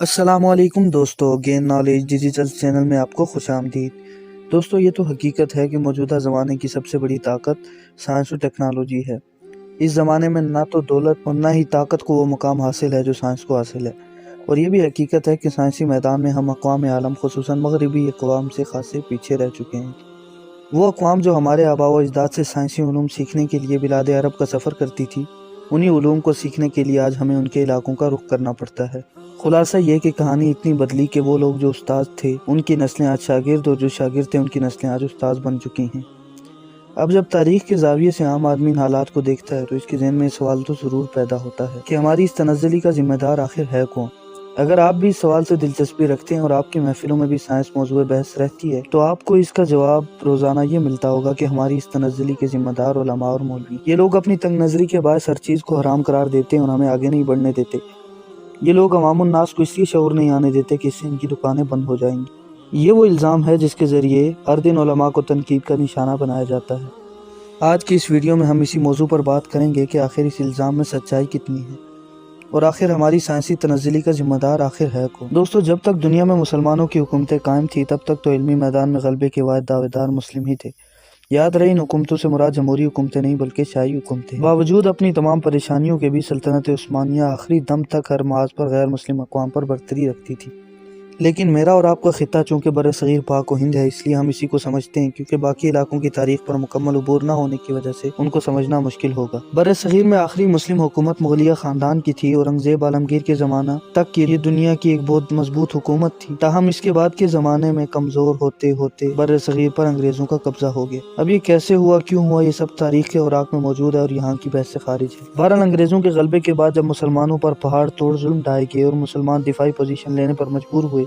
السلام علیکم دوستو، گین نالج ڈیجیٹل چینل میں آپ کو خوش آمدید۔ دوستو، یہ تو حقیقت ہے کہ موجودہ زمانے کی سب سے بڑی طاقت سائنس و ٹیکنالوجی ہے۔ اس زمانے میں نہ تو دولت اور نہ ہی طاقت کو وہ مقام حاصل ہے جو سائنس کو حاصل ہے، اور یہ بھی حقیقت ہے کہ سائنسی میدان میں ہم اقوام عالم خصوصاً مغربی اقوام سے خاصے پیچھے رہ چکے ہیں۔ وہ اقوام جو ہمارے آباء و اجداد سے سائنسی علوم سیکھنے کے لیے بلاد عرب کا سفر کرتی تھی، انہی علوم کو سیکھنے کے لیے آج ہمیں ان کے علاقوں کا رخ کرنا پڑتا ہے۔ خلاصہ یہ کہ کہانی اتنی بدلی کہ وہ لوگ جو استاد تھے ان کی نسلیں آج شاگرد، اور جو شاگرد تھے ان کی نسلیں آج استاد بن چکی ہیں۔ اب جب تاریخ کے زاویے سے عام آدمی ان حالات کو دیکھتا ہے تو اس کے ذہن میں سوال تو ضرور پیدا ہوتا ہے کہ ہماری اس تنزلی کا ذمہ دار آخر ہے کون؟ اگر آپ بھی اس سوال سے دلچسپی رکھتے ہیں اور آپ کی محفلوں میں بھی سائنس موضوع بحث رہتی ہے تو آپ کو اس کا جواب روزانہ یہ ملتا ہوگا کہ ہماری اس تنزلی کے ذمہ دار علماء اور مولوی، یہ لوگ اپنی تنگ نظری کے باعث ہر چیز کو حرام قرار دیتے ہیں اور ہمیں آگے نہیں بڑھنے دیتے۔ یہ لوگ عوام الناس کو اس لیے شعور نہیں آنے دیتے کہ اس سے ان کی دکانیں بند ہو جائیں گی۔ یہ وہ الزام ہے جس کے ذریعے ہر دن علماء کو تنقید کا نشانہ بنایا جاتا ہے۔ آج کی اس ویڈیو میں ہم اسی موضوع پر بات کریں گے کہ آخر اس الزام میں سچائی کتنی ہے، اور آخر ہماری سائنسی تنزلی کا ذمہ دار آخر ہے کون؟ دوستو، جب تک دنیا میں مسلمانوں کی حکومتیں قائم تھی تب تک تو علمی میدان میں غلبے کے واحد دعوے دار مسلم ہی تھے۔ یاد رہے، ان حکومتوں سے مراد جمہوری حکومتیں نہیں بلکہ شاہی حکومتیں۔ باوجود اپنی تمام پریشانیوں کے بھی سلطنت عثمانیہ آخری دم تک ہر محاذ پر غیر مسلم اقوام پر برتری رکھتی تھی۔ لیکن میرا اور آپ کا خطہ چونکہ برصغیر پاک و ہند ہے، اس لیے ہم اسی کو سمجھتے ہیں، کیونکہ باقی علاقوں کی تاریخ پر مکمل عبور نہ ہونے کی وجہ سے ان کو سمجھنا مشکل ہوگا۔ برصغیر میں آخری مسلم حکومت مغلیہ خاندان کی تھی۔ اورنگزیب عالمگیر کے زمانہ تک کی یہ دنیا کی ایک بہت مضبوط حکومت تھی، تاہم اس کے بعد کے زمانے میں کمزور ہوتے ہوتے برصغیر پر انگریزوں کا قبضہ ہو گیا۔ اب یہ کیسے ہوا، کیوں ہوا، یہ سب تاریخ کے اوراق میں موجود ہے اور یہاں کی بحث سے خارج ہے۔ بہرحال انگریزوں کے غلبے کے بعد جب مسلمانوں پر پہاڑ توڑ ظلم ڈھائے گئے اور مسلمان دفاعی پوزیشن لینے پر مجبور ہوئے،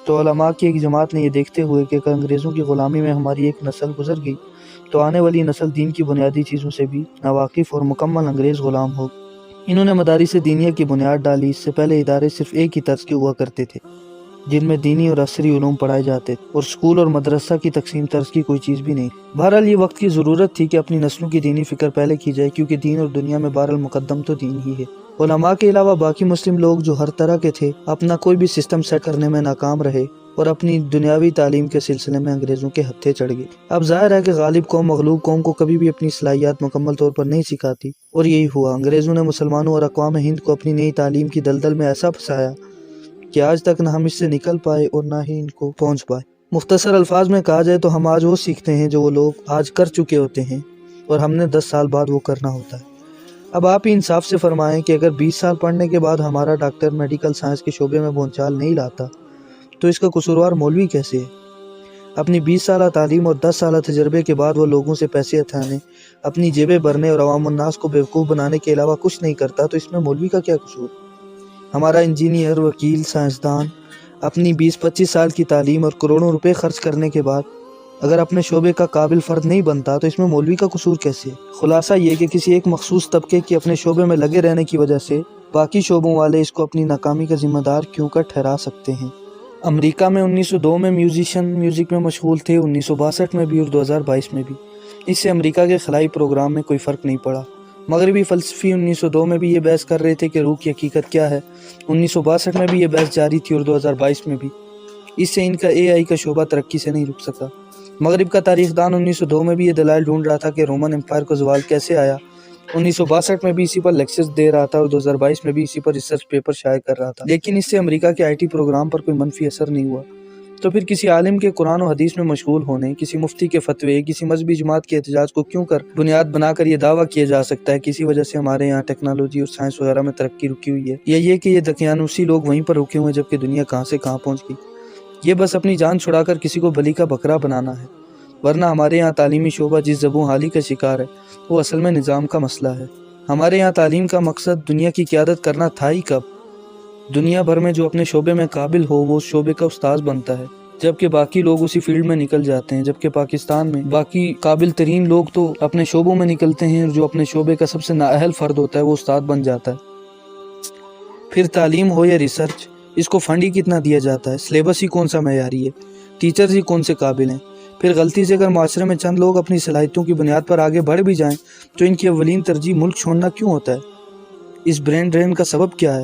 تو علماء کی ایک جماعت نے یہ دیکھتے ہوئے کہ اگر انگریزوں کی غلامی میں ہماری ایک نسل گزر گئی تو آنے والی نسل دین کی بنیادی چیزوں سے بھی ناواقف اور مکمل انگریز غلام ہوگی۔ انہوں نے مدارس دینیہ کی بنیاد ڈالی۔ اس سے پہلے ادارے صرف ایک ہی طرز کے ہوا کرتے تھے جن میں دینی اور عصری علوم پڑھائے جاتے تھے، اور اسکول اور مدرسہ کی تقسیم طرز کی کوئی چیز بھی نہیں۔ بہرحال یہ وقت کی ضرورت تھی کہ اپنی نسلوں کی دینی فکر پہلے کی جائے، کیونکہ دین اور دنیا میں بہرحال مقدم تو دین ہی ہے۔ علماء کے علاوہ باقی مسلم لوگ جو ہر طرح کے تھے اپنا کوئی بھی سسٹم سیٹ کرنے میں ناکام رہے اور اپنی دنیاوی تعلیم کے سلسلے میں انگریزوں کے ہتھے چڑھ گئے۔ اب ظاہر ہے کہ غالب قوم مغلوب قوم کو کبھی بھی اپنی صلاحیات مکمل طور پر نہیں سکھاتی، اور یہی ہوا۔ انگریزوں نے مسلمانوں اور اقوام ہند کو اپنی نئی تعلیم کی دلدل میں ایسا پھنسایا کہ آج تک نہ ہم اس سے نکل پائے اور نہ ہی ان کو پہنچ پائے۔ مختصر الفاظ میں کہا جائے تو ہم آج وہ سیکھتے ہیں جو وہ لوگ آج کر چکے ہوتے ہیں، اور ہم نے 10 سال بعد وہ کرنا ہوتا ہے۔ اب آپ ہی انصاف سے فرمائیں کہ اگر 20 سال پڑھنے کے بعد ہمارا ڈاکٹر میڈیکل سائنس کے شعبے میں بھونچال نہیں لاتا تو اس کا قصوروار مولوی کیسے ہے؟ اپنی 20 سالہ تعلیم اور 10 سالہ تجربے کے بعد وہ لوگوں سے پیسے ہتھیانے، اپنی جیبیں بھرنے اور عوام الناس کو بیوقوف بنانے کے علاوہ کچھ نہیں کرتا تو اس میں مولوی کا کیا قصور؟ ہمارا انجینئر، وکیل، سائنسدان اپنی 20-25 سال کی تعلیم اور کروڑوں روپے خرچ کرنے کے بعد اگر اپنے شعبے کا قابل فرد نہیں بنتا تو اس میں مولوی کا قصور کیسے ہے؟ خلاصہ یہ کہ کسی ایک مخصوص طبقے کی اپنے شعبے میں لگے رہنے کی وجہ سے باقی شعبوں والے اس کو اپنی ناکامی کا ذمہ دار کیوں کر ٹھہرا سکتے ہیں۔ امریکہ میں 1902 میں میوزیشین میوزک میں مشغول تھے، 1962 میں بھی اور 2022 میں بھی۔ اس سے امریکہ کے خلائی پروگرام میں کوئی فرق نہیں پڑا۔ مغربی فلسفی 1902 میں بھی یہ بحث کر رہے تھے کہ روح کی حقیقت کیا ہے، 1962 میں بھی یہ بحث جاری تھی اور 2022 میں بھی۔ اس سے ان کا AI کا شعبہ ترقی سے نہیں رک سکا۔ مغرب کا تاریخ دان 1902 میں بھی یہ دلائل ڈھونڈ رہا تھا کہ رومن امپائر کو زوال کیسے آیا، 1962 میں بھی اسی پر لیکچرز دے رہا تھا اور 2022 میں بھی اسی پر ریسرچ پیپر شائع کر رہا تھا، لیکن اس سے امریکہ کے IT پروگرام پر کوئی منفی اثر نہیں ہوا۔ تو پھر کسی عالم کے قرآن و حدیث میں مشغول ہونے، کسی مفتی کے فتوے، کسی مذہبی جماعت کے احتجاج کو کیوں کر بنیاد بنا کر یہ دعویٰ کیا جا سکتا ہے کہ اسی وجہ سے ہمارے یہاں ٹیکنالوجی اور سائنس وغیرہ میں ترقی رکی ہوئی ہے، یا یہ کہ یہ دقیانوسی لوگ وہیں پر رکے ہوئے جبکہ دنیا کہاں سے کہاں پہنچ گئی؟ یہ بس اپنی جان چھڑا کر کسی کو بلی کا بکرا بنانا ہے، ورنہ ہمارے یہاں تعلیمی شعبہ جس زبوں حالی کا شکار ہے وہ اصل میں نظام کا مسئلہ ہے۔ ہمارے یہاں تعلیم کا مقصد دنیا کی قیادت کرنا تھا ہی کب؟ دنیا بھر میں جو اپنے شعبے میں قابل ہو وہ اس شعبے کا استاذ بنتا ہے، جبکہ باقی لوگ اسی فیلڈ میں نکل جاتے ہیں، جبکہ پاکستان میں باقی قابل ترین لوگ تو اپنے شعبوں میں نکلتے ہیں اور جو اپنے شعبے کا سب سے نااہل فرد ہوتا ہے وہ استاد بن جاتا ہے۔ پھر تعلیم ہو یا ریسرچ، اس کو فنڈ ہی کتنا دیا جاتا ہے، سلیبس ہی کون سا معیاری ہے، ٹیچرز ہی کون سے قابل ہیں؟ پھر غلطی سے اگر معاشرے میں چند لوگ اپنی صلاحیتوں کی بنیاد پر آگے بڑھ بھی جائیں تو ان کی اولین ترجیح ملک چھوڑنا کیوں ہوتا ہے؟ اس برین ڈرین کا سبب کیا ہے؟